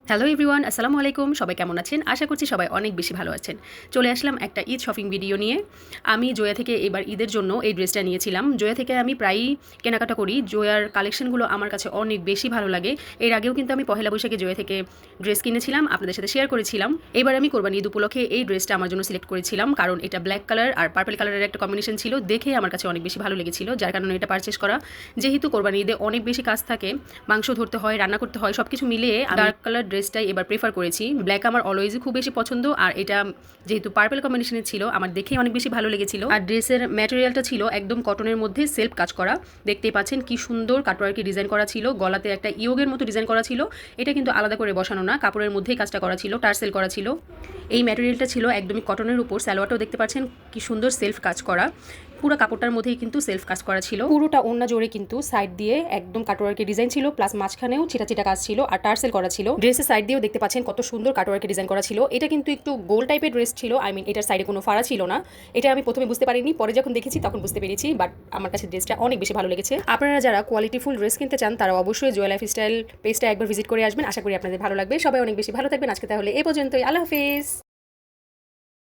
Hello everyone, আসসালামু আলাইকুম। সবাই কেমন আছেন? আশা করছি সবাই অনেক বেশি ভালো আছেন। চলে আসলাম একটা ঈদ শপিং ভিডিও নিয়ে। আমি জোয়া থেকে এবার ঈদের জন্য এই ড্রেসটা নিয়েছিলাম। জোয়া থেকে আমি প্রায়ই কেনাকাটা করি। জোয়ার কালেকশনগুলো আমার কাছে অনেক বেশি ভালো লাগে। এর আগেও কিন্তু আমি পহেলা বৈশাখে জোয়া থেকে ড্রেস কিনেছিলাম, আপনাদের সাথে শেয়ার করেছিলাম। এবার আমি কোরবানি ঈদ উপলক্ষে এই ড্রেসটা আমার জন্য সিলেক্ট করেছিলাম, কারণ এটা ব্ল্যাক কালার আর পার্পল কালারের একটা কম্বিনেশন ছিল। দেখে আমার কাছে অনেক বেশি ভালো লেগেছিল, যার কারণে এটা পারচেস করা। যেহেতু কোরবানি ঈদে অনেক বেশি কাজ থাকে, মাংস ধরতে হয়, রান্না করতে হয়, সব কিছু মিলিয়ে ডার্ক কালার ড্রেসটাই এবার প্রেফার করেছি। ব্ল্যাক আমার অলওয়েজই খুব বেশি পছন্দ, আর এটা যেহেতু পার্পল কম্বিনেশনের ছিল আমার দেখেই অনেক বেশি ভালো লেগেছিল। আর ড্রেসের ম্যাটেরিয়ালটা ছিল একদম কটনের মধ্যে সেলফ কাজ করা। দেখতেই পাচ্ছেন কি সুন্দর কাটওয়ার্কে ডিজাইন করা ছিল, গলাতে একটা ইয়োগের মতো ডিজাইন করা ছিল। এটা কিন্তু আলাদা করে বসানো না, কাপড়ের মধ্যেই কাজটা করা ছিল, টার্সেল করা ছিল। এই ম্যাটেরিয়ালটা ছিল একদমই কটনের উপর। সালোয়ারটাও দেখতে পাচ্ছেন কি সুন্দর সেলফ কাজ করা, পুরো কাপড়টার মধ্যেই কিন্তু সেলফ কাজ করা ছিল। পুরোটা ওড়না জোরে কিন্তু সাইড দিয়ে একদম কাটওয়ার্কের ডিজাইন ছিল, প্লাস মাঝখানেও ছিটা ছিটা কাজ ছিল আর টার্সেল করা ছিল। ড্রেসের সাইড দিয়েও দেখতে পাচ্ছেন কত সুন্দর কাটওয়ার্কের ডিজাইন করা ছিল। এটা কিন্তু একটু গোল টাইপের ড্রেস ছিল, এটার সাইডে কোনো ফাড়া ছিল না। এটা আমি প্রথমে বুঝতে পারিনি, পরে যখন দেখেছি তখন বুঝতে পেরেছি। বাট আমার কাছে ড্রেসটা অনেক বেশি ভালো লেগেছে। আপনারা যারা কোয়ালিটিফুল ড্রেস কিনতে চান তারা অবশ্যই জোয়া লাইফস্টাইল পেজটা একবার ভিজিট করে আসবেন। আশা করি আপনাদের ভালো লাগবে। সবাই অনেক বেশি ভালো থাকবেন। আজকে তাহলে এ পর্যন্তই। আল্লাহ হাফেজ।